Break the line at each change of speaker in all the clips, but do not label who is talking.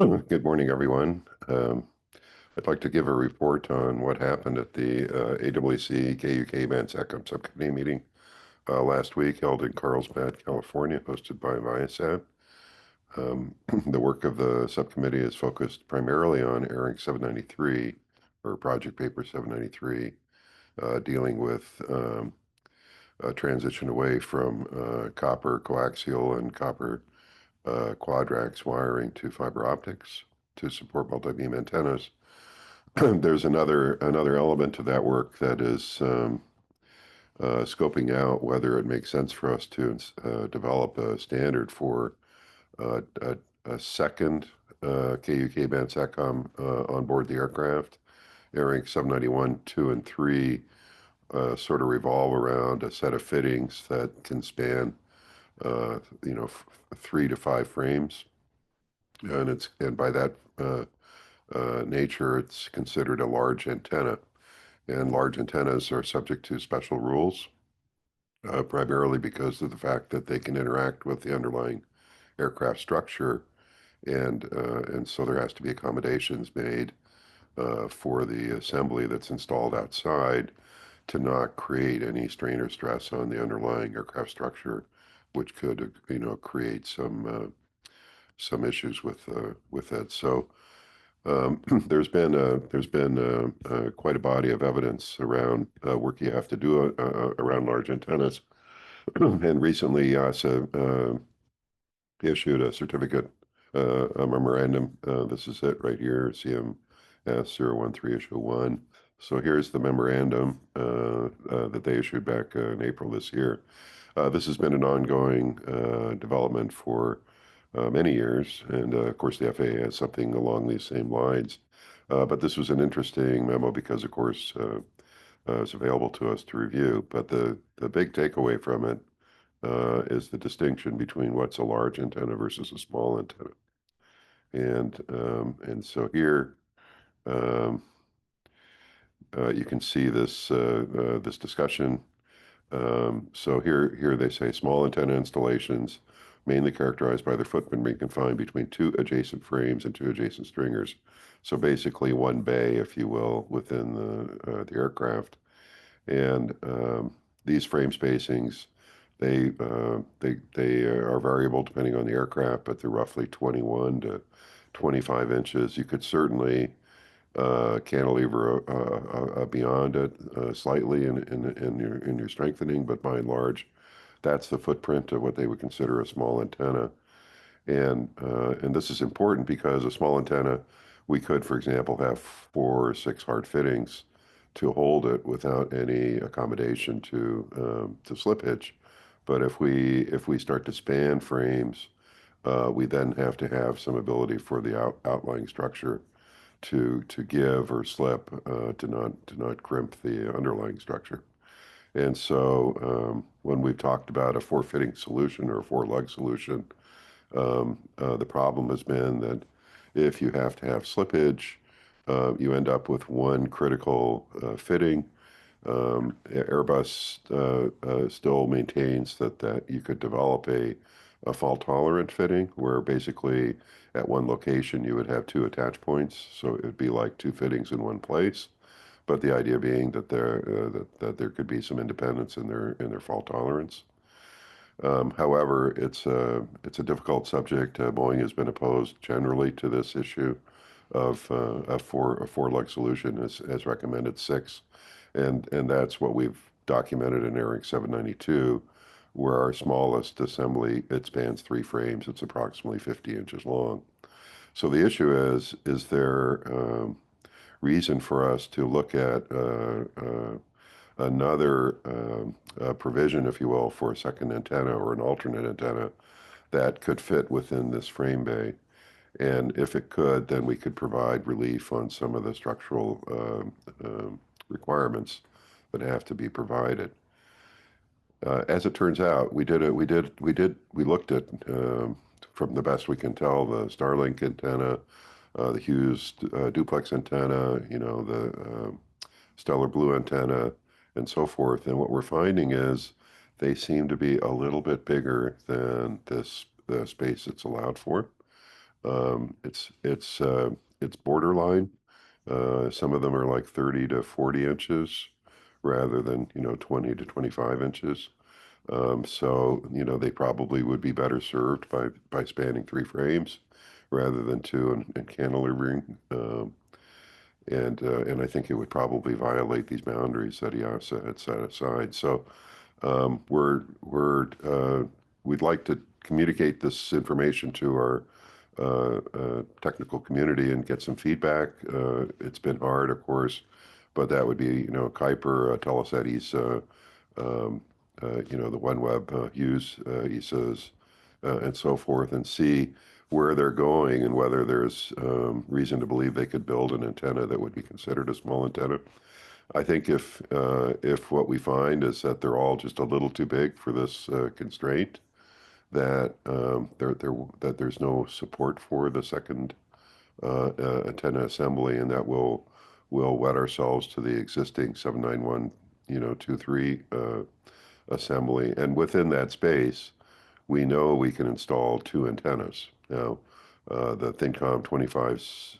Good morning, everyone. I'd like to give a report on what happened at the AWC KUK Band SACOM subcommittee meeting last week, held in Carlsbad, California, hosted by Viasat. The work of the subcommittee is focused primarily on airing 793, or Project Paper 793, dealing with a transition away from copper coaxial and copper quadrax wiring to fiber optics to support multi-beam antennas. There's another element to that work that is scoping out whether it makes sense for us to develop a standard for a second KUK band SATCOM on board the aircraft. Airing 791, 2, and 3 sort of revolve around a set of fittings that can span, 3 to 5 frames, and by that nature, it's considered a large antenna. And large antennas are subject to special rules, primarily because of the fact that they can interact with the underlying aircraft structure, and so there has to be accommodations made for the assembly that's installed outside to not create any strain or stress on the underlying aircraft structure, which could, create some issues with it. So there's been quite a body of evidence around work you have to do around large antennas, and recently EASA issued a certificate, a memorandum. This is it right here, CMS 013 issue 1. So here's the memorandum that they issued back in April this year. This has been an ongoing development for many years, and of course the FAA has something along these same lines. But this was an interesting memo because, of course, it's available to us to review. But the big takeaway from it is the distinction between what's a large antenna versus a small antenna. And so here you can see this discussion. So here they say small antenna installations, mainly characterized by their footprint being confined between two adjacent frames and two adjacent stringers. So basically one bay, if you will, within the aircraft. And these frame spacings, they are variable depending on the aircraft, but they're roughly 21 to 25 inches. You could certainly cantilever beyond it slightly in your strengthening, but by and large, that's the footprint of what they would consider a small antenna. And this is important because a small antenna, we could, for example, have 4 or 6 hard fittings to hold it without any accommodation to slip hitch. But if we start to span frames, we then have to have some ability for the outlying structure to give or slip, to not crimp the underlying structure. And so when we've talked about a 4 fitting solution or a 4 lug solution, the problem has been that if you have to have slippage, you end up with one critical fitting. Airbus still maintains that you could develop a fault-tolerant fitting, where basically at one location you would have 2 attach points, so it would be like 2 fittings in one place. But the idea being that there could be some independence in their fault tolerance. However, it's a difficult subject. Boeing has been opposed generally to this issue of a 4 lug solution, as recommended 6, and that's what we've documented in airing 792, where our smallest assembly, it spans 3 frames. It's approximately 50 inches long. So the issue is there reason for us to look at another provision, if you will, for a second antenna or an alternate antenna that could fit within this frame bay? And if it could, then we could provide relief on some of the structural requirements that have to be provided. As it turns out, we looked at, from the best we can tell, the Starlink antenna, the Hughes duplex antenna, the Stellar Blue antenna, and so forth. And what we're finding is they seem to be a little bit bigger than the space it's allowed for. It's borderline. Some of them are like 30 to 40 inches rather than, 20 to 25 inches. So, they probably would be better served by spanning three frames rather than two and cantilevering. And I think it would probably violate these boundaries that EASA had set aside. So we'd like to communicate this information to our technical community and get some feedback. It's been hard, of course, but that would be, Kuiper, Telesat, ESA, the OneWeb, Hughes, ESAs, and so forth, and see where they're going and whether there's reason to believe they could build an antenna that would be considered a small antenna. I think if what we find is that they're all just a little too big for this constraint, that that there's no support for the second antenna assembly, and that we'll wed ourselves to the existing 791, 23 assembly, and within that space, we know we can install two antennas. Now, the ThinkCom 25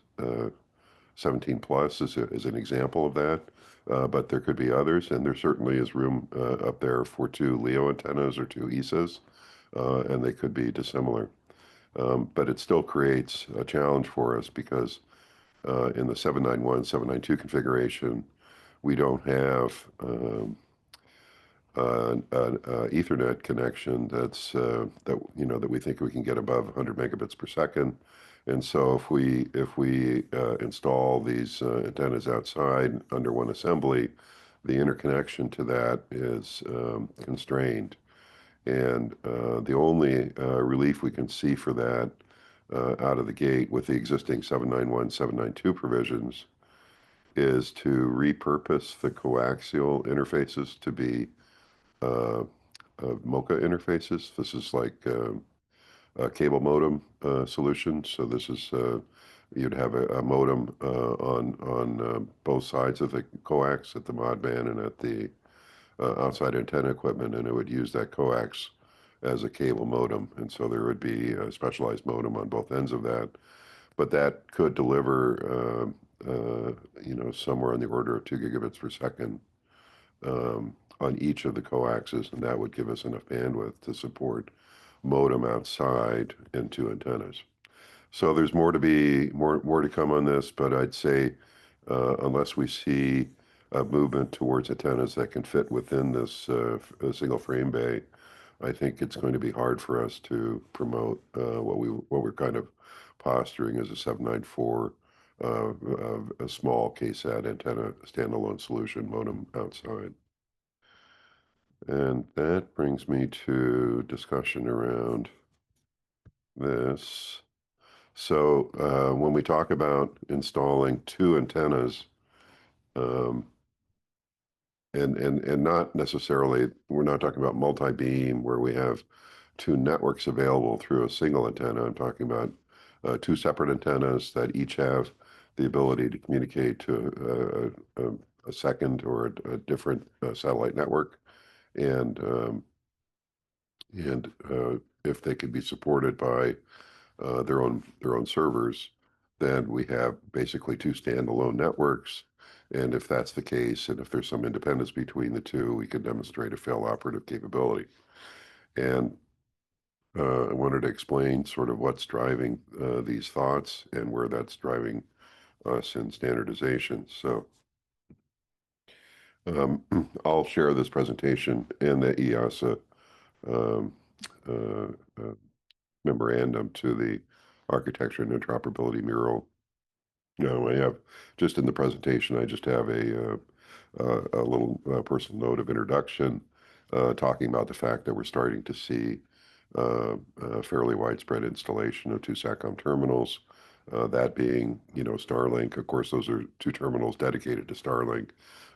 17 Plus is an example of that, but there could be others, and there certainly is room up there for two LEO antennas or two ESAs, and they could be dissimilar. But it still creates a challenge for us because in the 791, 792 configuration, we don't have an Ethernet connection that we think we can get above 100 megabits per second. And so if we install these antennas outside under one assembly, the interconnection to that is constrained. And the only relief we can see for that out of the gate with the existing 791, 792 provisions is to repurpose the coaxial interfaces to be uh, MoCA interfaces. This is like a cable modem solution. So this is you'd have a modem on both sides of the coax at the modband and at the outside antenna equipment, and it would use that coax as a cable modem. And so there would be a specialized modem on both ends of that. But that could deliver, somewhere on the order of 2 gigabits per second on each of the coaxes, and that would give us enough bandwidth to support modem outside and two antennas. So there's more to come on this, but I'd say unless we see a movement towards antennas that can fit within this single frame bay, I think it's going to be hard for us to promote what we're kind of posturing as a 794, a small KSAT antenna standalone solution modem outside. And that brings me to discussion around this. So when we talk about installing two antennas, um, and not necessarily, we're not talking about multi-beam where we have two networks available through a single antenna. I'm talking about two separate antennas that each have the ability to communicate to a second or a different satellite network. And if they could be supported by their own servers, then we have basically two standalone networks. And if that's the case, and if there's some independence between the two, we can demonstrate a fail operative capability. And I wanted to explain sort of what's driving these thoughts and where that's driving us in standardization. So um, I'll share this presentation in the EASA um, uh, uh, memorandum to the Architecture and Interoperability Mural. I have just in the presentation, I just have a little personal note of introduction talking about the fact that we're starting to see a fairly widespread installation of two SATCOM terminals, that being, Starlink. Of course, those are two terminals dedicated to Starlink,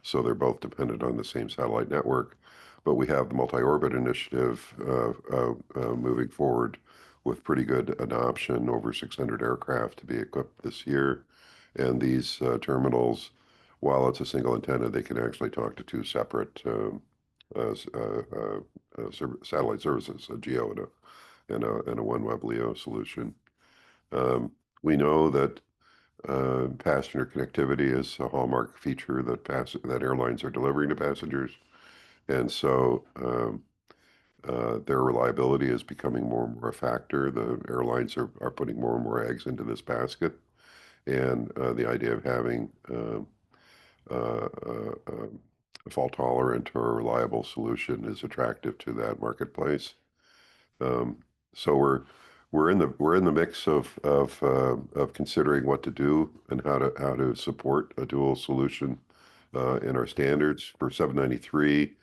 so they're both dependent on the same satellite network. But we have the multi-orbit initiative moving forward with pretty good adoption, over 600 aircraft to be equipped this year. And these terminals, while it's a single antenna, they can actually talk to two separate satellite services, a GEO and a OneWeb LEO solution. Um, we know that passenger connectivity is a hallmark feature that airlines are delivering to passengers, and so their reliability is becoming more and more a factor. The airlines are putting more and more eggs into this basket, and the idea of having a fault tolerant or reliable solution is attractive to that marketplace. Um, so we're in the mix of considering what to do and how to support a dual solution in our standards for 793.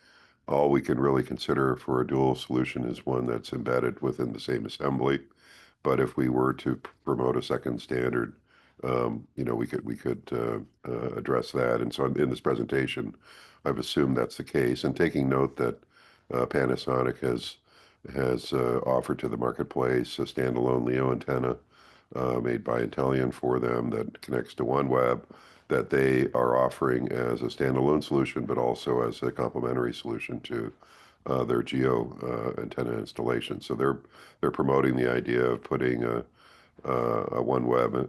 All we can really consider for a dual solution is one that's embedded within the same assembly. But if we were to promote a second standard, we could address that. And so in this presentation, I've assumed that's the case. And taking note that Panasonic has offered to the marketplace a standalone LEO antenna made by Intellian for them that connects to OneWeb that they are offering as a standalone solution, but also as a complementary solution to their geo antenna installation. So they're promoting the idea of putting a OneWeb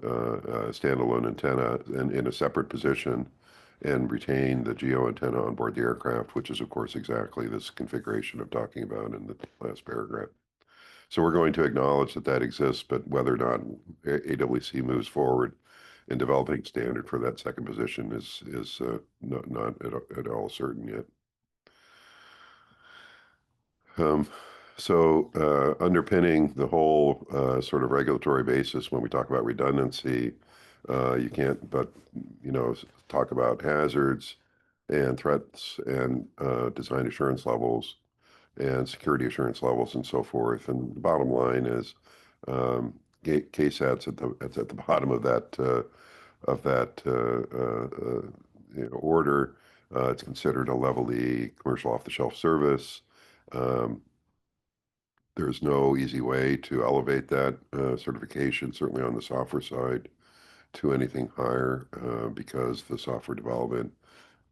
standalone antenna in a separate position and retain the geo antenna on board the aircraft, which is of course exactly this configuration I'm talking about in the last paragraph. So we're going to acknowledge that that exists, but whether or not AWC moves forward in developing a standard for that second position is not at all certain yet. Um, Underpinning the whole sort of regulatory basis when we talk about redundancy, you can't but talk about hazards and threats and design assurance levels and security assurance levels and so forth. And the bottom line is KSAT's at the bottom of that order. It's considered a level E commercial off-the-shelf service. Um, there's no easy way to elevate that certification, certainly on the software side, to anything higher because the software development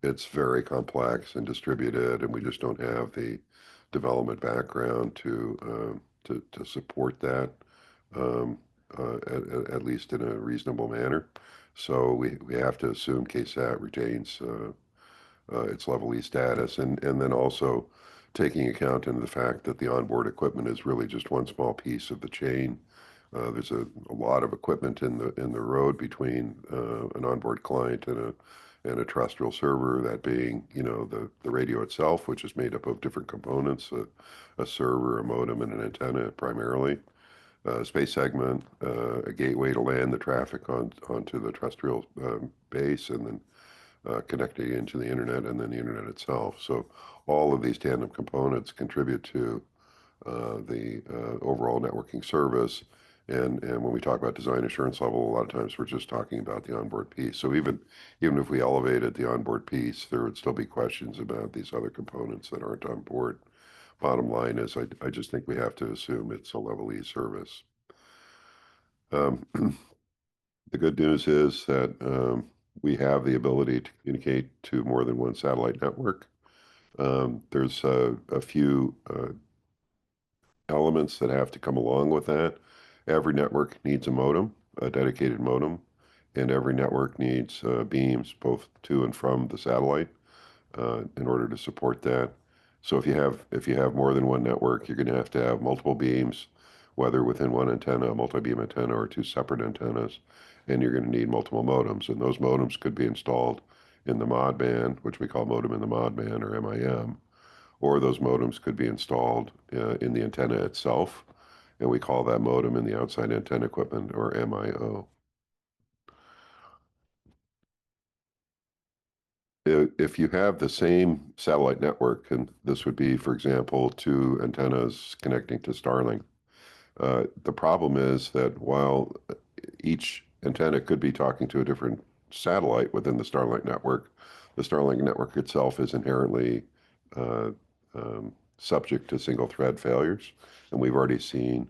it's very complex and distributed, and we just don't have the development background to support that at least in a reasonable manner. So we have to assume KSAT retains its level E status, and then also taking account into the fact that the onboard equipment is really just one small piece of the chain. There's a lot of equipment in the road between an onboard client and a terrestrial server, that being, the radio itself, which is made up of different components, a server, a modem, and an antenna primarily, a space segment, a gateway to land the traffic onto the terrestrial base, and then connecting into the internet and then the internet itself. So all of these tandem components contribute to the overall networking service. And when we talk about design assurance level, a lot of times we're just talking about the onboard piece. So even if we elevated the onboard piece, there would still be questions about these other components that aren't on board. Bottom line is, I just think we have to assume it's a level E service. Um, the good news is that we have the ability to communicate to more than one satellite network. There's a few elements that have to come along with that. Every network needs a modem, a dedicated modem, and every network needs beams both to and from the satellite in order to support that. So if you have more than one network, you're going to have multiple beams, whether within one antenna, a multi-beam antenna, or two separate antennas, and you're going to need multiple modems. And those modems could be installed in the mod band, which we call modem in the mod band, or MIM, or those modems could be installed in the antenna itself, and we call that modem in the outside antenna equipment, or MIO. If you have the same satellite network, and this would be, for example, two antennas connecting to Starlink, the problem is that while each antenna could be talking to a different satellite within the Starlink network itself is inherently uh, subject to single thread failures. And we've already seen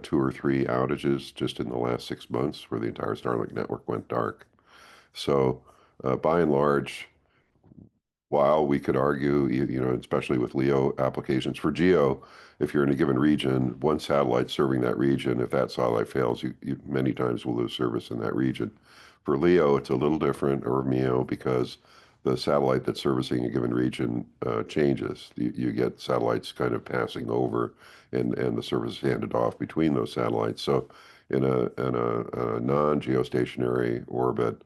two or three outages just in the last 6 months where the entire Starlink network went dark. So by and large, while we could argue, especially with LEO applications for GEO, if you're in a given region, one satellite serving that region, if that satellite fails, you many times will lose service in that region. For LEO, it's a little different, or MEO, because the satellite that's servicing a given region changes. You get satellites kind of passing over, and the service is handed off between those satellites. So in a non-geostationary orbit,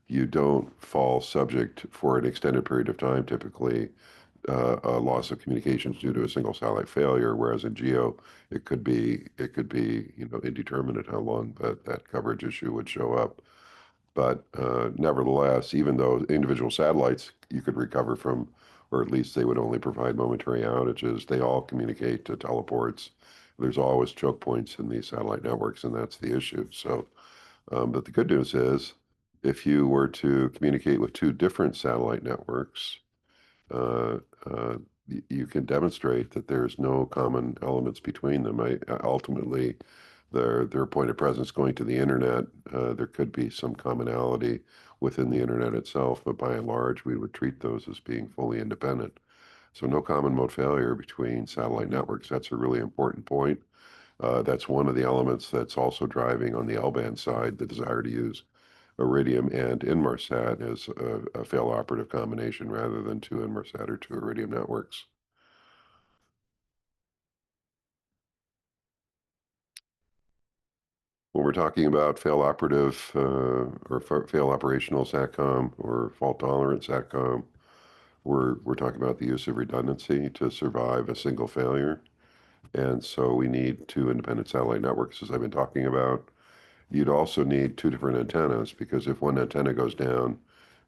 you don't fall subject for an extended period of time, typically, a loss of communications due to a single satellite failure, whereas in GEO, it could be indeterminate how long that coverage issue would show up. But nevertheless, even though individual satellites you could recover from, or at least they would only provide momentary outages, they all communicate to teleports. There's always choke points in these satellite networks, and that's the issue. So, but the good news is, if you were to communicate with two different satellite networks, uh, uh, you can demonstrate that there's no common elements between them. Ultimately, their point of presence going to the internet, there could be some commonality within the internet itself, but by and large, we would treat those as being fully independent. So no common mode failure between satellite networks. That's a really important point. That's one of the elements that's also driving on the L-band side the desire to use Iridium and Inmarsat as a fail-operative combination rather than two Inmarsat or two Iridium networks. When we're talking about fail-operative or fail-operational SATCOM or fault-tolerant SATCOM, we're talking about the use of redundancy to survive a single failure. And so we need two independent satellite networks, as I've been talking about. You'd also need two different antennas, because if one antenna goes down,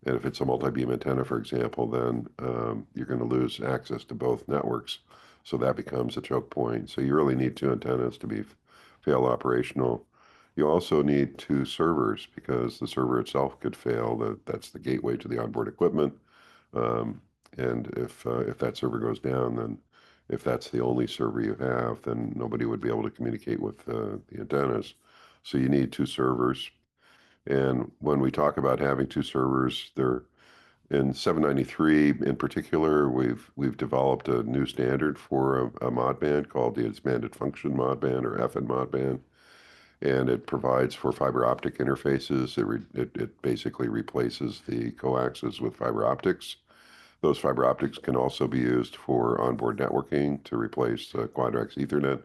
and if it's a multi-beam antenna, for example, then you're going to lose access to both networks. So that becomes a choke point. So you really need two antennas to be fail operational. You also need two servers, because the server itself could fail. That's the gateway to the onboard equipment. Um, and if that server goes down, then if that's the only server you have, then nobody would be able to communicate with the antennas. So you need two servers. And when we talk about having two servers, they're in 793 in particular, we've developed a new standard for a modband called the Expanded Function Modband, or FN Modband, and it provides for fiber optic interfaces. It basically replaces the coaxes with fiber optics. Those fiber optics can also be used for onboard networking to replace Quadrax Ethernet,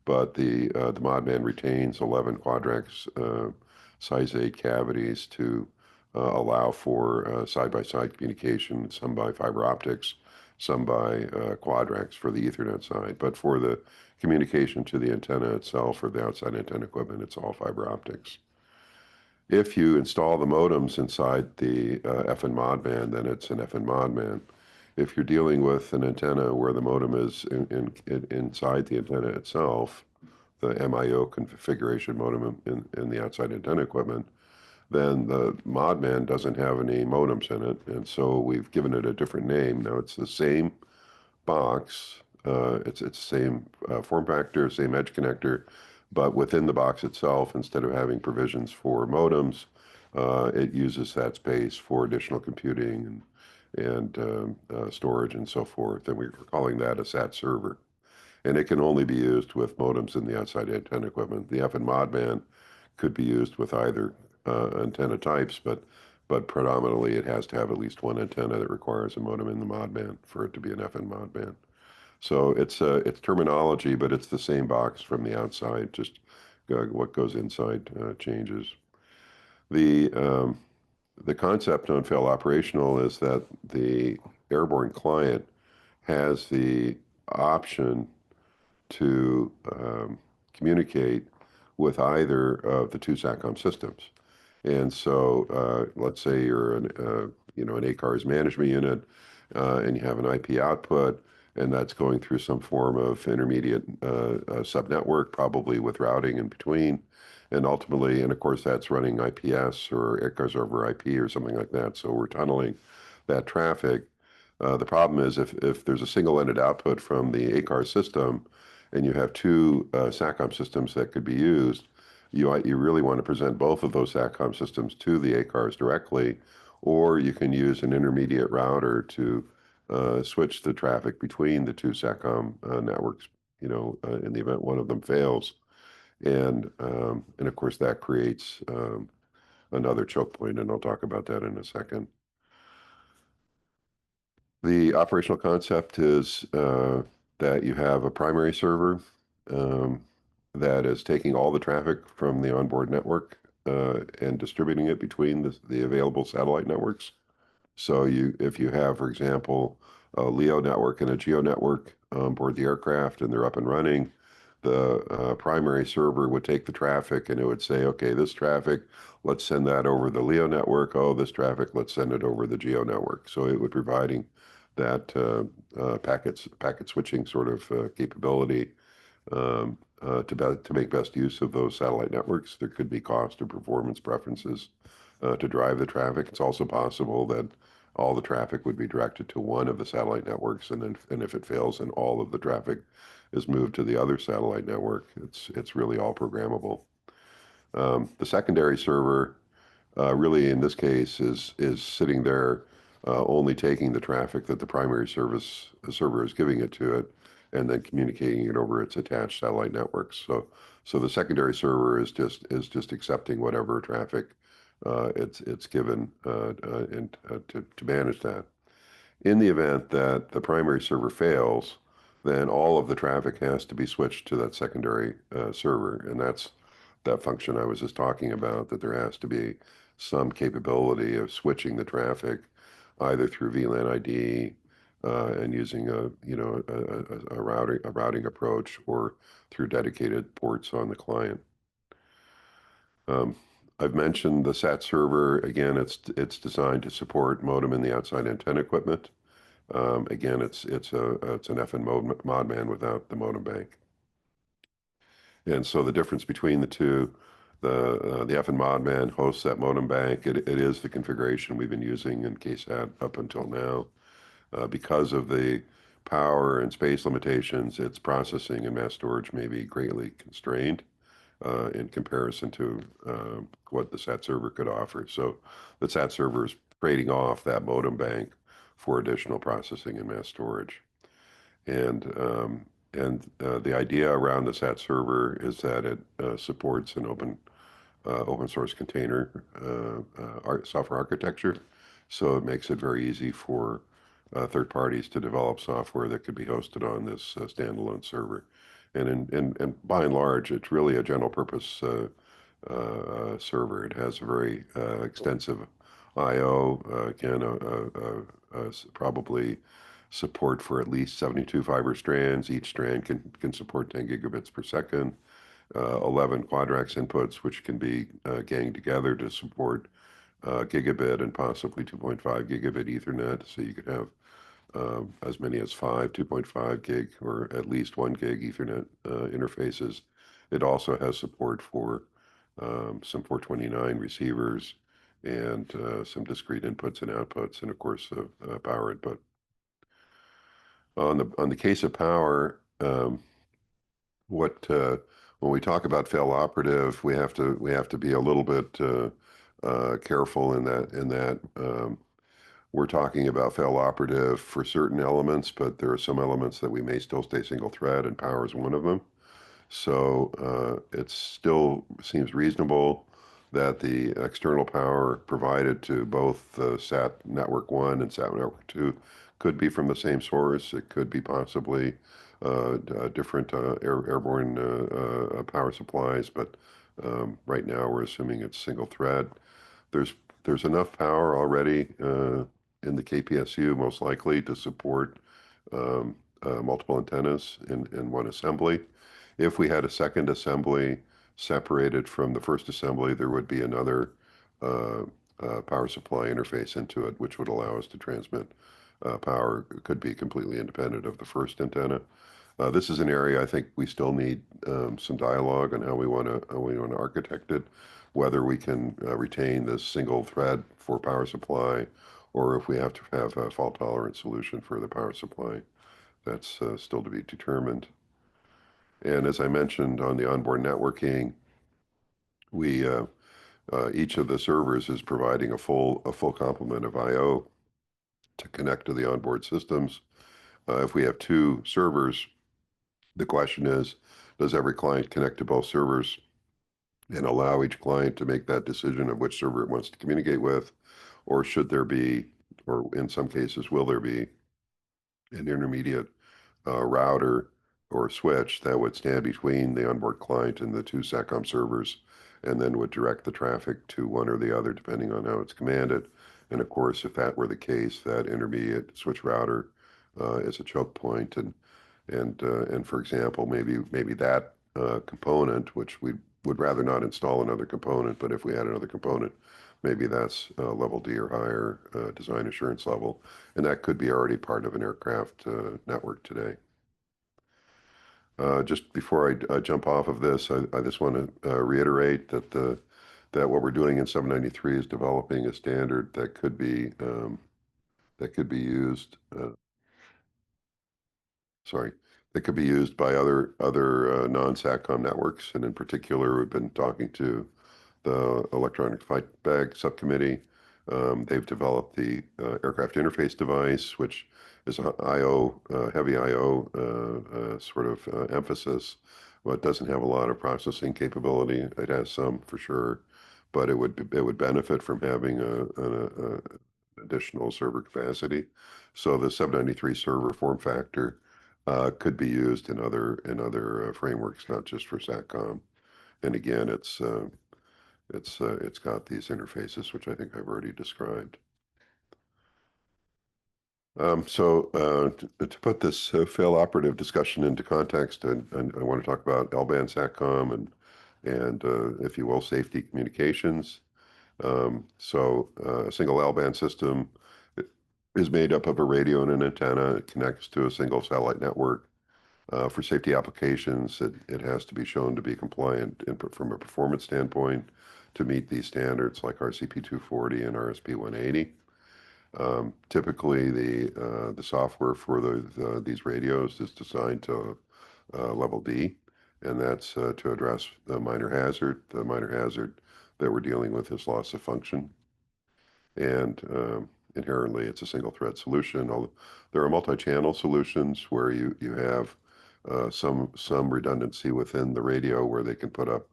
but the modband retains 11 Quadrax size 8 cavities to allow for side-by-side communication, some by fiber optics, some by Quadrax for the Ethernet side. But for the communication to the antenna itself or the outside antenna equipment, it's all fiber optics. If you install the modems inside the FN modband, then it's an FN modband. If you're dealing with an antenna where the modem is inside the antenna itself, the MIO configuration modem in the outside antenna equipment, then the modband doesn't have any modems in it, and so we've given it a different name. Now it's the same box. It's the same form factor, same edge connector, but within the box itself, instead of having provisions for modems, it uses that space for additional computing and storage and so forth. And we're calling that a SAT server. And it can only be used with modems in the outside antenna equipment. The FN modband could be used with either antenna types, but predominantly it has to have at least one antenna that requires a modem in the modband for it to be an FN modband. So it's terminology, but it's the same box from the outside. Just what goes inside changes. The um, the concept on fail operational is that the airborne client has the option to communicate with either of the two SATCOM systems. And so, let's say you're an ACARS management unit, and you have an IP output, and that's going through some form of intermediate subnetwork, probably with routing in between. And ultimately, and of course, that's running IPS or ACARS over IP or something like that. So we're tunneling that traffic. The problem is if there's a single-ended output from the ACAR system, and you have two SATCOM systems that could be used, you really want to present both of those SATCOM systems to the ACARs directly, or you can use an intermediate router to switch the traffic between the two SATCOM networks in the event one of them fails. And of course that creates another choke point, and I'll talk about that in a second. The operational concept is that you have a primary server um, that is taking all the traffic from the onboard network and distributing it between the available satellite networks. So if you have, for example, a LEO network and a GEO network on board the aircraft and they're up and running, the primary server would take the traffic and it would say, okay, this traffic, let's send that over the LEO network. Oh, this traffic, let's send it over the GEO network. So it would providing that packet switching sort of capability to make best use of those satellite networks. There could be cost or performance preferences to drive the traffic. It's also possible that all the traffic would be directed to one of the satellite networks, and if it fails, then all of the traffic is moved to the other satellite network. It's really all programmable. The secondary server really in this case is sitting there only taking the traffic that the primary server is giving it to it and then communicating it over its attached satellite networks. So the secondary server is just accepting whatever traffic it's given and to manage that. In the event that the primary server fails, then all of the traffic has to be switched to that secondary server, and that's that function I was just talking about, that there has to be some capability of switching the traffic either through VLAN ID and using a routing approach or through dedicated ports on the client. Um, I've mentioned the SAT server. Again, it's designed to support modem and the outside antenna equipment. Again, it's an FN modman without the modem bank. And so the difference between the two, the FN modman hosts that modem bank. It is the configuration we've been using in KSAT up until now. Because of the power and space limitations, its processing and mass storage may be greatly constrained in comparison to what the SAT server could offer. So the SAT server is trading off that modem bank for additional processing and mass storage. And the idea around the SAT server is that it supports an open source container software architecture. So it makes it very easy for third parties to develop software that could be hosted on this standalone server. And by and large, it's really a general purpose server. It has a very extensive I/O. Again, probably support for at least 72 fiber strands. Each strand can support 10 gigabits per second. 11 quadrax inputs, which can be ganged together to support gigabit and possibly 2.5 gigabit Ethernet. So you could have as many as 2.5 gig, or at least 1 gig Ethernet interfaces. It also has support for some 429 receivers and some discrete inputs and outputs, and of course power input. On the case of power, what when we talk about fail operative, we have to be a little bit careful in that we're talking about fail operative for certain elements, but there are some elements that we may still stay single thread, and power is one of them. So it still seems reasonable that the external power provided to both SAT Network 1 and SAT Network 2 could be from the same source. It could be possibly different airborne power supplies, but right now we're assuming it's single thread. There's there's enough power already in the KPSU, most likely, to support multiple antennas in one assembly. If we had a second assembly separated from the first assembly, there would be another uh, power supply interface into it, which would allow us to transmit power. It could be completely independent of the first antenna. This is an area I think we still need some dialogue on how we want to architect it, whether we can retain this single thread for power supply, or if we have to have a fault tolerant solution for the power supply. That's still to be determined. And as I mentioned on the onboard networking, we each of the servers is providing a full complement of I/O to connect to the onboard systems. If we have two servers, The question is, does every client connect to both servers and allow each client to make that decision of which server it wants to communicate with? Or should there be, or in some cases, will there be an intermediate router or switch that would stand between the onboard client and the two SATCOM servers, and then would direct the traffic to one or the other depending on how it's commanded. And of course, if that were the case, that intermediate switch router is a choke point, and for example, maybe that component, which we would rather not install another component, but if we had another component, maybe that's level D or higher design assurance level, and that could be already part of an aircraft network today. Just before I jump off of this, I just want to reiterate that what we're doing in 793 is developing a standard that could be used. Sorry, that could be used by other non-SATCOM networks, and in particular, we've been talking to the Electronic Flight Bag Subcommittee. They've developed the aircraft interface device, which is a heavy I/O sort of emphasis, but doesn't have a lot of processing capability. It has some for sure, but it would benefit from having an additional server capacity. So the 793 server form factor could be used in other frameworks, not just for SATCOM. And again, it's got these interfaces, which I think I've already described. To put this fail operative discussion into context, and I want to talk about L-band SATCOM and if you will, safety communications. A single L-band system is made up of a radio and an antenna. It connects to a single satellite network. For safety applications, it has to be shown to be compliant from a performance standpoint to meet these standards like RCP 240 and RSP 180. Typically, the software for these radios is designed to level D, and that's to address the minor hazard. The minor hazard that we're dealing with is loss of function, and inherently it's a single thread solution. There are multi-channel solutions where you have some redundancy within the radio where they can put up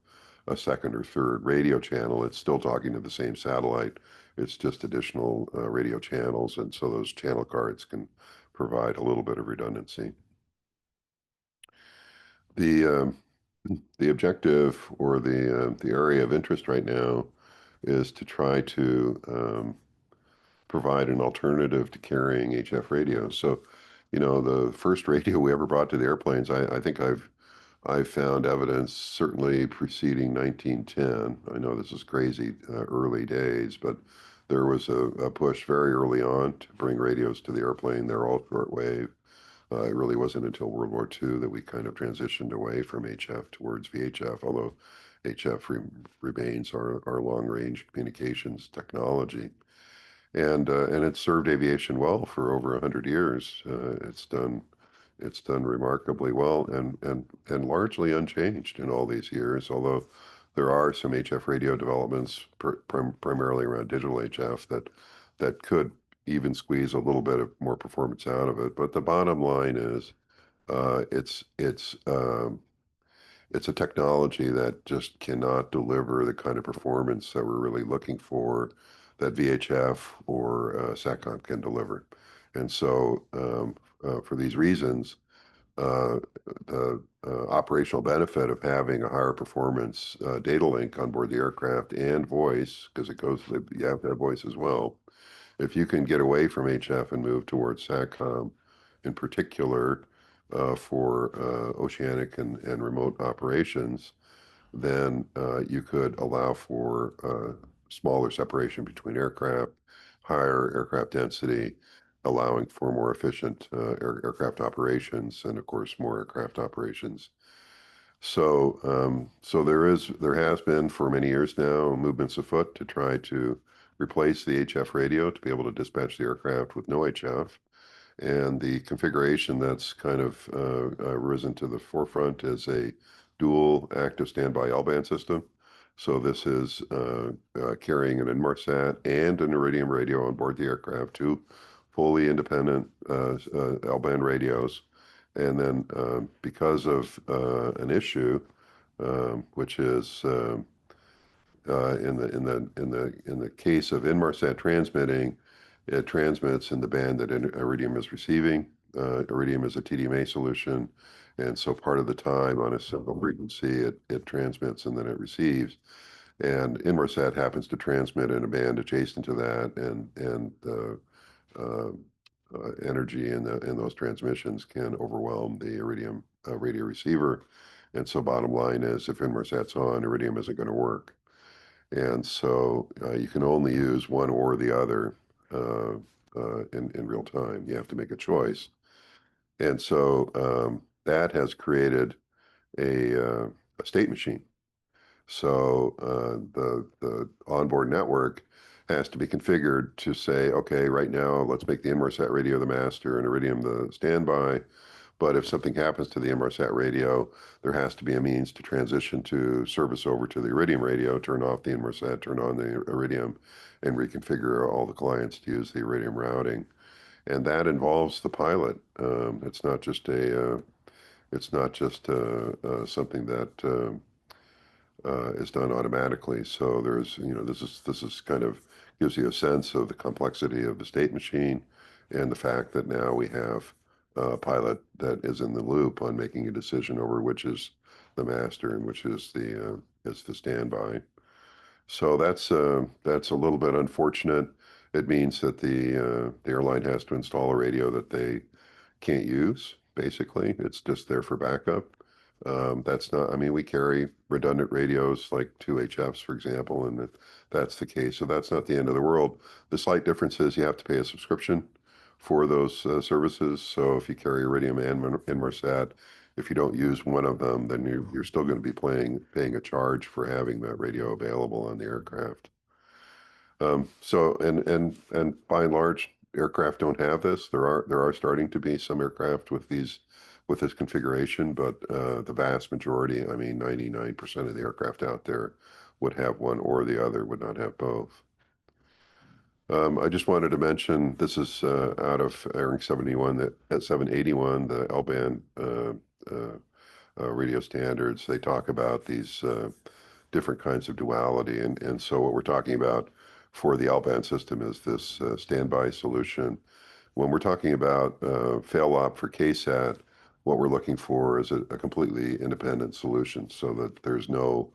a second or third radio channel. It's still talking to the same satellite. It's just additional radio channels, and so those channel cards can provide a little bit of redundancy. The the objective or the area of interest right now is to try to provide an alternative to carrying HF radios. So, the first radio we ever brought to the airplanes, I think I've found evidence certainly preceding 1910. I know this is crazy early days, but there was a push very early on to bring radios to the airplane. They're all shortwave. It really wasn't until World War II that we kind of transitioned away from HF towards VHF, although HF remains our long-range communications technology. And it's served aviation well for over 100 years. It's done remarkably well and largely unchanged in all these years, although there are some HF radio developments, primarily around digital HF, that could even squeeze a little bit of more performance out of it. But the bottom line is, uh, it's it's um, it's a technology that just cannot deliver the kind of performance that we're really looking for that VHF or SATCOM can deliver. And so, for these reasons, uh, the operational benefit of having a higher performance data link on board the aircraft and voice, because you have to have voice as well. If you can get away from HF and move towards SATCOM, in particular for oceanic and remote operations, then you could allow for smaller separation between aircraft, higher aircraft density, allowing for more efficient aircraft operations, and of course more aircraft operations. So there has been for many years now movements afoot to try to replace the HF radio to be able to dispatch the aircraft with no HF. And the configuration that's kind of risen to the forefront is a dual active standby L-band system. So this is carrying an Inmarsat and an Iridium radio on board the aircraft, two fully independent L-band radios. And then because of an issue, which is in the case of Inmarsat transmitting, it transmits in the band that Iridium is receiving. Iridium is a TDMA solution, and so part of the time on a simple frequency, it transmits and then it receives. And Inmarsat happens to transmit in a band adjacent to that, and uh, energy in those transmissions can overwhelm the Iridium radio receiver. And so bottom line is, if Inmarsat's on, Iridium isn't going to work. And so you can only use one or the other in real time. You have to make a choice. And so that has created a state machine. So the onboard network has to be configured to say, okay, right now let's make the Inmarsat radio the master and Iridium the standby. But if something happens to the Inmarsat radio, there has to be a means to transition to service over to the Iridium radio, turn off the Inmarsat, turn on the Iridium, and reconfigure all the clients to use the Iridium routing. And that involves the pilot. It's not just something that is done automatically. So this is kind of gives you a sense of the complexity of the state machine and the fact that now we have a pilot that is in the loop on making a decision over which is the master and which is the standby. So that's a little bit unfortunate. It means that the airline has to install a radio that they can't use, basically. It's just there for backup. That's not, I mean, we carry redundant radios like 2HFs, for example, and that's the case. So that's not the end of the world. The slight difference is you have to pay a subscription for those services. So if you carry Iridium and Inmarsat, if you don't use one of them, then you're still going to be paying a charge for having that radio available on the aircraft. And by and large, aircraft don't have this. There are starting to be some aircraft with this configuration, but the vast majority, I mean, 99% of the aircraft out there would have one or the other, would not have both. I just wanted to mention this is out of Airing 71 that at 781, the L-band uh, radio standards. They talk about these different kinds of duality. And so what we're talking about for the L-band system is this standby solution. When we're talking about fail-op for KSAT, what we're looking for is a completely independent solution so that there's no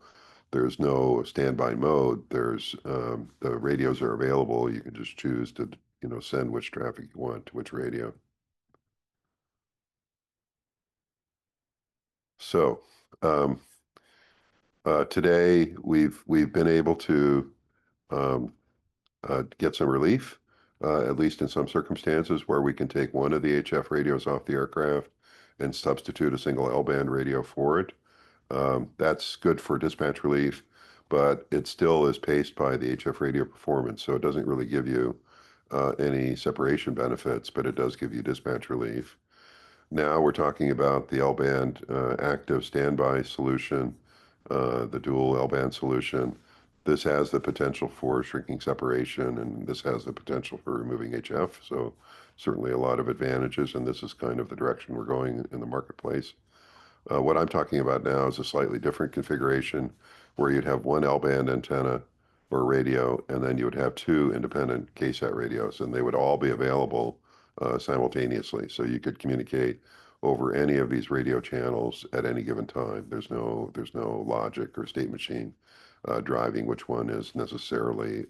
standby mode. The radios are available. You can just choose to send which traffic you want to which radio. So um, today we've been able to um, get some relief, at least in some circumstances where we can take one of the HF radios off the aircraft and substitute a single L-band radio for it. That's good for dispatch relief, but it still is paced by the HF radio performance, so it doesn't really give you any separation benefits, but it does give you dispatch relief. Now we're talking about the L-band active standby solution, the dual L-band solution. This has the potential for shrinking separation, and this has the potential for removing HF. So certainly a lot of advantages, and this is kind of the direction we're going in the marketplace. What I'm talking about now is a slightly different configuration where you'd have one L-band antenna or radio, and then you would have two independent KSAT radios, and they would all be available simultaneously. So you could communicate over any of these radio channels at any given time. There's no logic or state machine driving which one is necessarily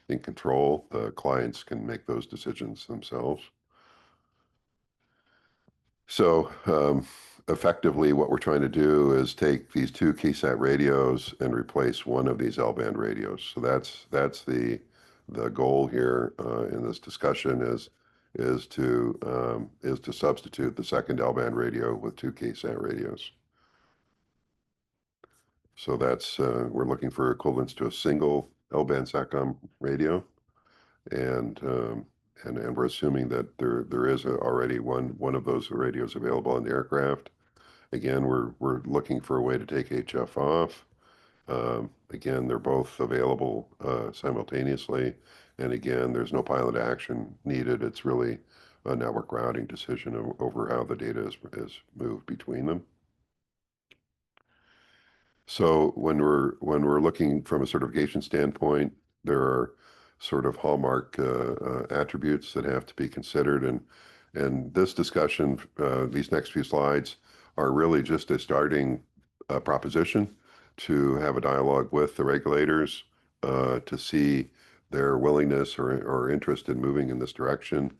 in control. The clients can make those decisions themselves. So effectively, what we're trying to do is take these two KSAT radios and replace one of these L-band radios. So that's the goal here in this discussion is to substitute the second L-band radio with two KSAT radios. So that's we're looking for equivalents to a single L-band SATCOM radio, and and we're assuming that there is already one of those radios available on the aircraft. Again, we're looking for a way to take HF off. Again, they're both available simultaneously, and again, there's no pilot action needed. It's really a network routing decision over how the data is moved between them. So when we're looking from a certification standpoint, there are sort of hallmark attributes that have to be considered, and this discussion, these next few slides, are really just a starting proposition to have a dialogue with the regulators to see their willingness or interest in moving in this direction,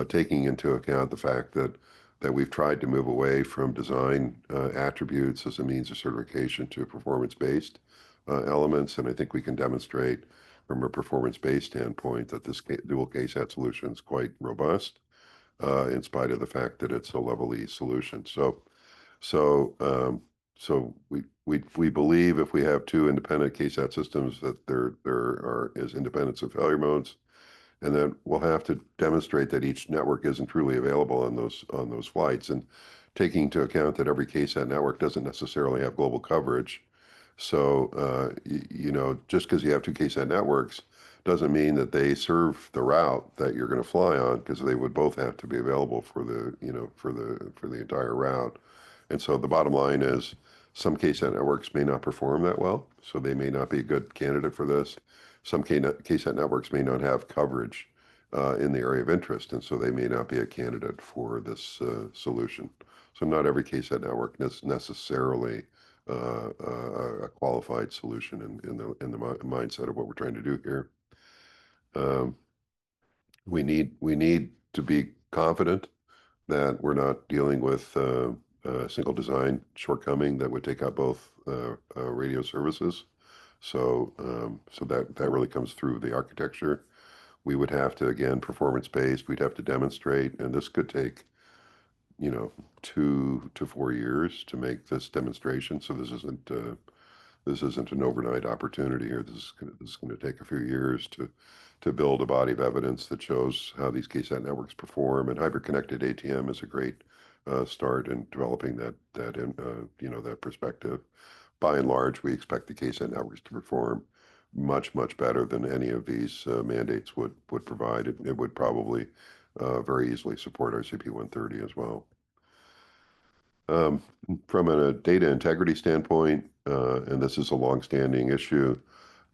taking into account the fact that we've tried to move away from design attributes as a means of certification to performance-based elements. And I think we can demonstrate from a performance-based standpoint that this dual KSAT solution is quite robust in spite of the fact that it's a level E solution. So, so we believe if we have two independent KSAT systems that there is independence of failure modes, and then we'll have to demonstrate that each network isn't truly available on those flights, and taking into account that every KSAT network doesn't necessarily have global coverage. So just because you have two KSAT networks doesn't mean that they serve the route that you're going to fly on, because they would both have to be available for the entire route. And so the bottom line is some KSAT networks may not perform that well, so they may not be a good candidate for this. Some KSAT networks may not have coverage in the area of interest, and so they may not be a candidate for this solution. So not every KSAT network is necessarily a qualified solution in the mindset of what we're trying to do here. Um, we need to be confident that we're not dealing with a single design shortcoming that would take out both radio services. So that really comes through the architecture. We would have to, again, performance-based, we'd have to demonstrate, and this could take, 2 to 4 years to make this demonstration. So this isn't an overnight opportunity here. This is going to take a few years to build a body of evidence that shows how these KSAT networks perform. And hyper-connected ATM is a great start in developing that perspective. By and large, we expect the KSAT networks to perform much better than any of these mandates would provide. It would probably very easily support our CP130 as well. Um, from a data integrity standpoint, and this is a long-standing issue,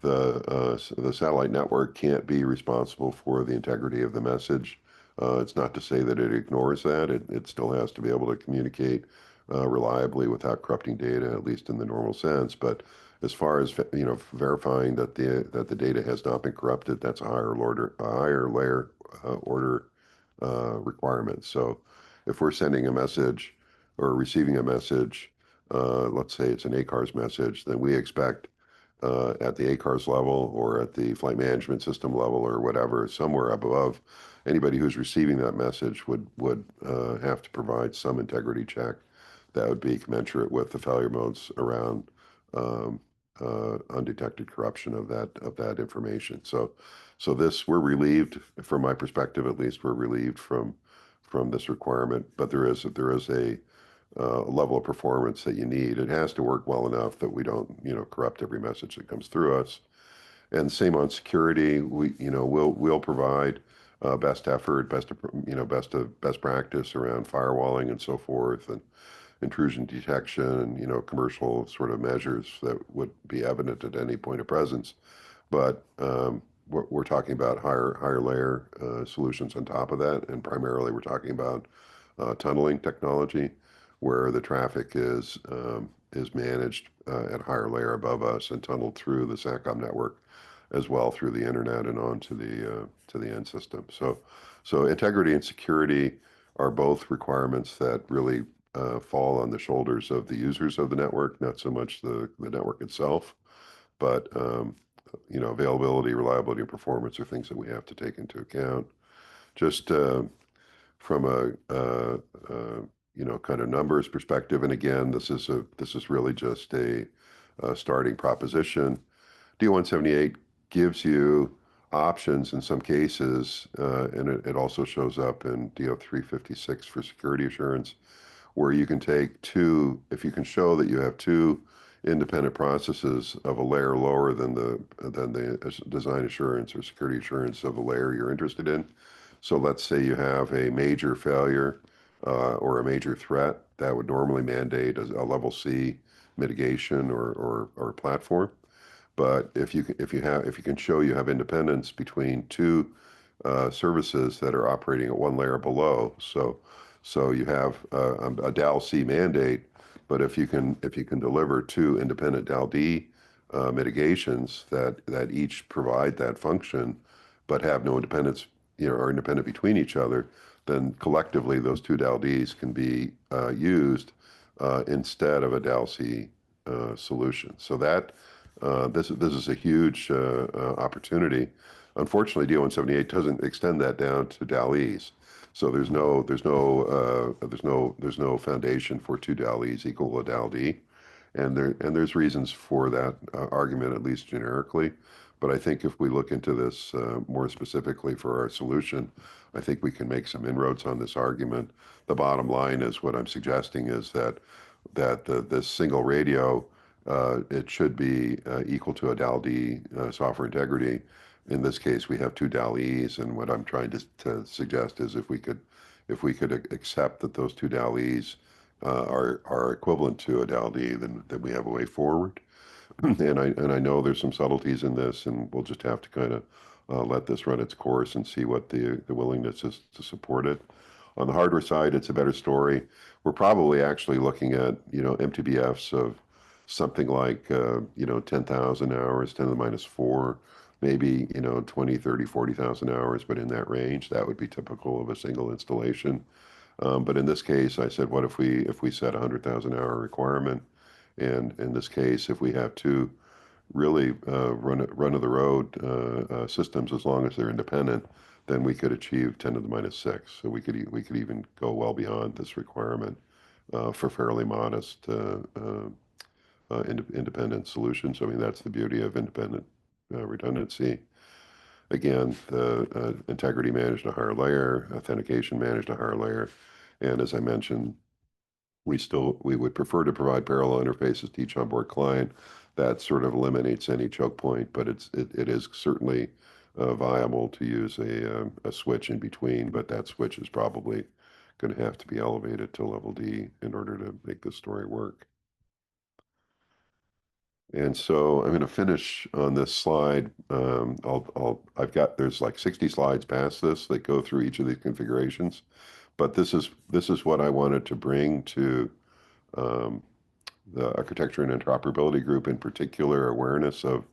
the satellite network can't be responsible for the integrity of the message. It's not to say that it ignores that. It still has to be able to communicate reliably without corrupting data, at least in the normal sense. But as far as verifying that the data has not been corrupted, that's a higher layer order requirement. So if we're sending a message or receiving a message, let's say it's an ACARS message, then we expect at the ACARS level or at the flight management system level or whatever, somewhere above, anybody who's receiving that message would have to provide some integrity check that would be commensurate with the failure modes around undetected corruption of that information. So we're relieved, from my perspective at least, we're relieved from this requirement, but there is a level of performance that you need. It has to work well enough that we don't, corrupt every message that comes through us. And same on security. We'll provide best effort, best practice around firewalling and so forth, and intrusion detection, and commercial sort of measures that would be evident at any point of presence. But we're talking about higher layer solutions on top of that, and primarily we're talking about tunneling technology, where the traffic is managed at a higher layer above us and tunneled through the SATCOM network, as well through the internet and on to the end system. So integrity and security are both requirements that really fall on the shoulders of the users of the network, not so much the network itself. But availability, reliability, and performance are things that we have to take into account. Just from a kind of numbers perspective, and again, this is really just a starting proposition. D178 gives you options in some cases, and it also shows up in DO356 for security assurance, where you can take two, if you can show that you have two independent processes of a layer lower than the design assurance or security assurance of a layer you're interested in. So let's say you have a major failure or a major threat that would normally mandate a level C mitigation or platform. But if you can show you have independence between two services that are operating at one layer below, so you have a DAL C mandate, but if you can deliver two independent DAL D mitigations that each provide that function, but have no independence, are independent between each other, then collectively those two DAL Ds can be used instead of a DAL C solution. So that this is a huge opportunity. Unfortunately, DO-178 doesn't extend that down to DALEs. So there's no foundation for two DALEs equal a DAL-D, and there's reasons for that argument, at least generically. But I think if we look into this more specifically for our solution, I think we can make some inroads on this argument. The bottom line is what I'm suggesting is that this single radio, it should be equal to a DAL-D software integrity. In this case, we have two DAL-Es, and what I'm trying to suggest is if we could accept that those two DAL-Es are equivalent to a DAL-D, then we have a way forward. And I know there's some subtleties in this, and we'll just have to kind of let this run its course and see what the willingness is to support it. On the hardware side, it's a better story. We're probably actually looking at, MTBFs of something like, 10,000 hours, 10 to the minus 4, maybe, 20, 30, 40,000 hours, but in that range, that would be typical of a single installation. But in this case, I said, what if we set a 100,000 hour requirement? And in this case, if we have two really run of the road systems, as long as they're independent, then we could achieve 10 to the minus 6. So we could even go well beyond this requirement for fairly modest independent solutions. I mean, that's the beauty of independent redundancy. Again, the integrity managed a higher layer, authentication managed a higher layer, and as I mentioned, we would prefer to provide parallel interfaces to each onboard client. That sort of eliminates any choke point, but it is certainly viable to use a switch in between, but that switch is probably going to have to be elevated to level D in order to make this story work. And so I'm going to finish on this slide. There's like 60 slides past this that go through each of these configurations, but this is what I wanted to bring to um, the architecture and interoperability group, in particular, awareness of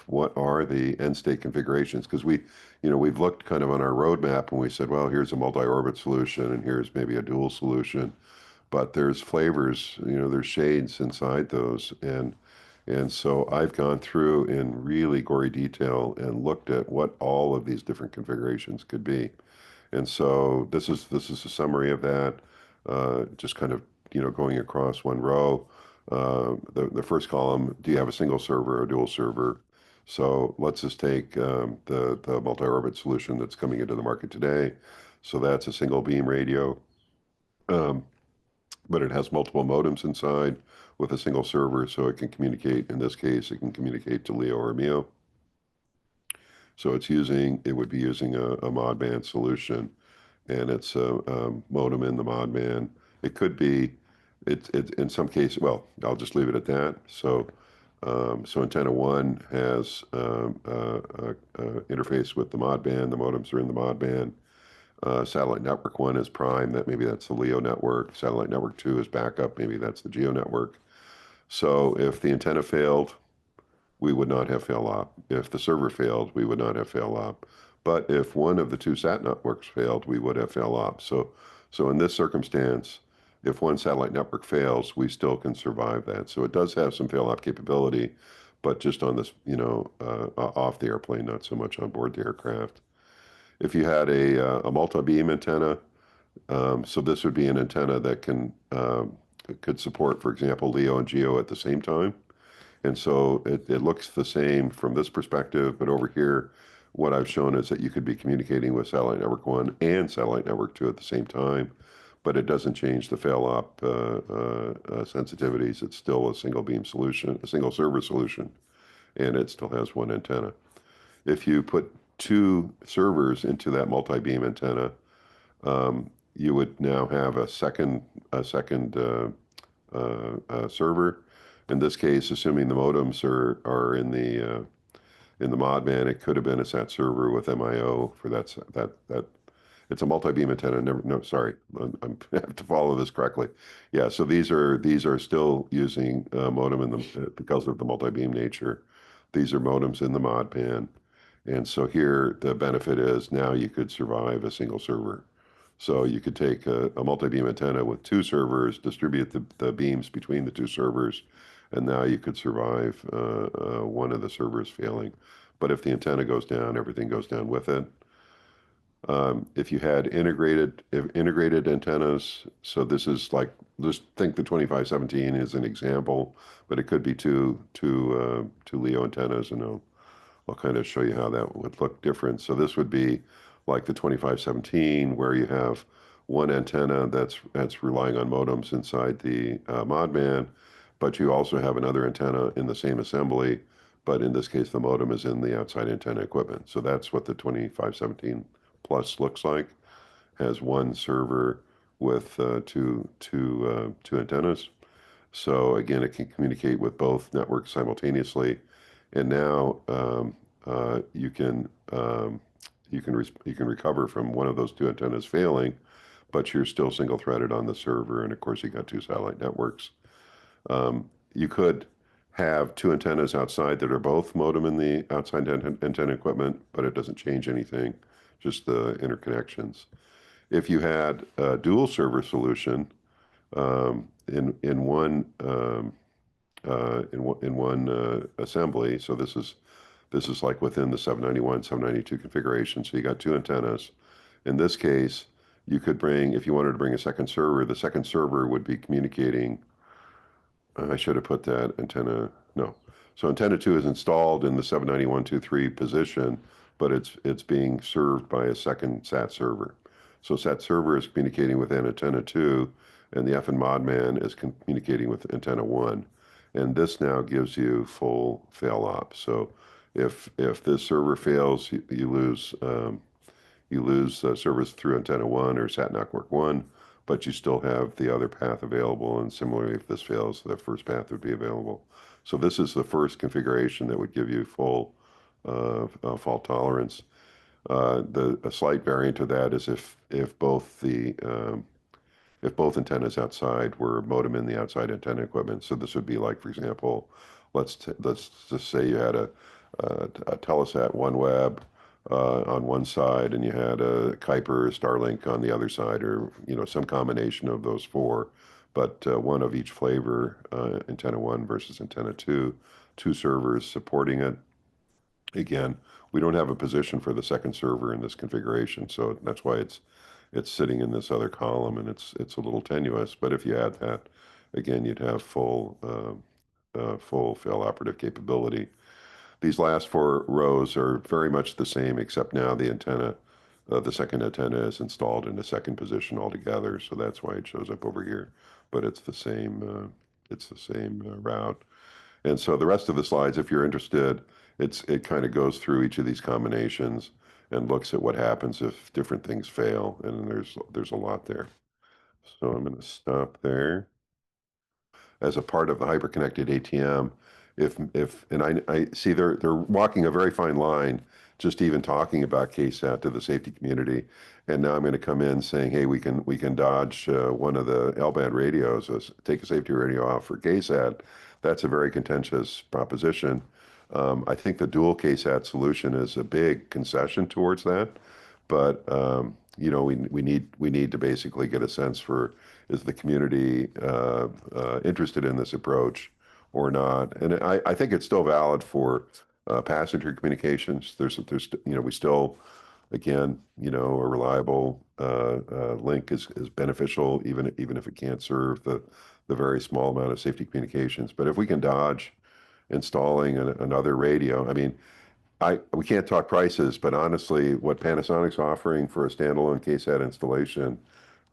what are the end state configurations. Because we've looked kind of on our roadmap and we said, well, here's a multi-orbit solution and here's maybe a dual solution, but there's flavors, there's shades inside those. And so I've gone through in really gory detail and looked at what all of these different configurations could be. And so this is a summary of that, just kind of going across one row. The first column, do you have a single server or dual server? So let's just take the multi-orbit solution that's coming into the market today. So that's a single beam radio, um, but it has multiple modems inside with a single server, so it can communicate. In this case, it can communicate to LEO or MEO. So it would be using a modband solution, and it's a modem in the modband. It could be, it in some cases. Well, I'll just leave it at that. So antenna one has interface with the modband. The modems are in the modband. Satellite network one is prime. Maybe that's the LEO network. Satellite network two is backup. Maybe that's the GEO network. So if the antenna failed, we would not have fail-op. If the server failed, we would not have fail-op. But if one of the two SAT networks failed, we would have fail-op. So in this circumstance, if one satellite network fails, we still can survive that. So it does have some fail-op capability, but just on this, off the airplane, not so much on board the aircraft. If you had a multi-beam antenna, so this would be an antenna that could support, for example, LEO and GEO at the same time. And so it looks the same from this perspective, but over here, what I've shown is that you could be communicating with satellite network one and satellite network two at the same time, but it doesn't change the fail-op sensitivities. It's still a single beam solution, a single server solution, and it still has one antenna. If you put two servers into that multi-beam antenna, you would now have a second server. In this case, assuming the modems are in the mod band, it could have been a SAT server with MIO for that. It's a multi-beam antenna. Never, no, sorry, I have to follow this correctly. Yeah, so these are still using modem in the because of the multi-beam nature. These are modems in the mod band, and so here the benefit is now you could survive a single server. So you could take a multi-beam antenna with two servers, distribute the beams between the two servers, and now you could survive one of the servers failing. But if the antenna goes down, everything goes down with it. If you had integrated antennas, so this is like, just think the 2517 is an example, but it could be two LEO antennas, and I'll kind of show you how that would look different. So this would be like the 2517, where you have one antenna that's relying on modems inside the mod band, but you also have another antenna in the same assembly, but in this case, the modem is in the outside antenna equipment. So that's what the 2517 Plus looks like. Has one server with two antennas. So again, it can communicate with both networks simultaneously. And now you can recover from one of those two antennas failing, but you're still single threaded on the server. And of course, you got two satellite networks. You could have two antennas outside that are both modem in the outside antenna equipment, but it doesn't change anything, just the interconnections. If you had a dual server solution in one assembly, so this is like within the 791, 792 configuration. So you got two antennas. In this case, you could bring, if you wanted to bring a second server, the second server would be communicating. I should have put that antenna. No. So antenna 2 is installed in the 791.23 position, but it's being served by a second SAT server. So SAT server is communicating with antenna 2, and the F and mod man is communicating with antenna 1. And this now gives you full fail op. So if this server fails, you lose service through antenna 1 or SAT network 1, but you still have the other path available. And similarly, if this fails, the first path would be available. So this is the first configuration that would give you full fault tolerance. A slight variant of that is if both antennas outside were modem in the outside antenna equipment. So this would be like, for example, let's just say you had a Telesat OneWeb on one side, and you had a Kuiper Starlink on the other side, or some combination of those four, but one of each flavor, antenna 1 versus antenna 2, two servers supporting it. Again, we don't have a position for the second server in this configuration, so that's why it's sitting in this other column, and it's a little tenuous. But if you add that, again, you'd have full fail operative capability. These last four rows are very much the same, except now the second antenna is installed in the second position altogether, so that's why it shows up over here. But it's the same route. And so the rest of the slides, if you're interested, it kind of goes through each of these combinations and looks at what happens if different things fail, and there's a lot there. So I'm going to stop there. As a part of the hyperconnected ATM, and I see they're walking a very fine line, just even talking about KSAT to the safety community. And now I'm going to come in saying, hey, we can dodge one of the L-band radios, take a safety radio off for KSAT. That's a very contentious proposition. I think the dual KSAT solution is a big concession towards that, but we need to basically get a sense for, is the community interested in this approach or not? And I think it's still valid for passenger communications. We still, again, a reliable link is beneficial, even if it can't serve the very small amount of safety communications. But if we can dodge installing another radio, I mean, we can't talk prices, but honestly, what Panasonic's offering for a standalone KSAT installation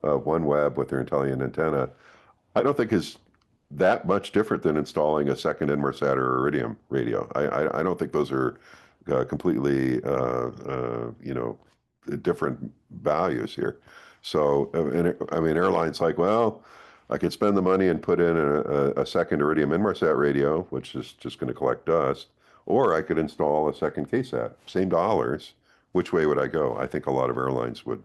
of OneWeb with their Intelligent antenna, I don't think is that much different than installing a second Inmarsat or Iridium radio. I don't think those are completely, different values here. So, I mean, airlines like, well, I could spend the money and put in a second Iridium Inmarsat radio, which is just going to collect dust, or I could install a second KSAT, same dollars. Which way would I go? I think a lot of airlines would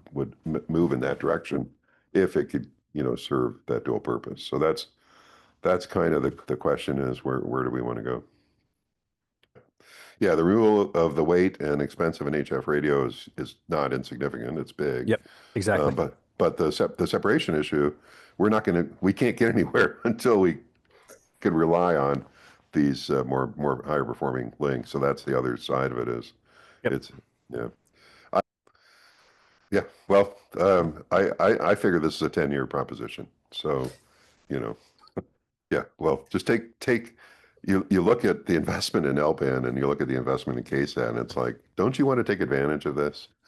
move in that direction if it could, serve that dual purpose. So that's kind of the question is where do we want to go? Yeah, the rule of the weight and expense of an HF radio is not insignificant. It's big,
Yep, exactly.
but the separation issue, we can't get anywhere until we can rely on these more higher performing links. So that's the other side of it is
Yep.
it's yeah I, yeah well I figure this is a 10-year proposition. So you know yeah well just take you look at the investment in L-band and you look at the investment in KSAT and it's like, don't you want to take advantage of this?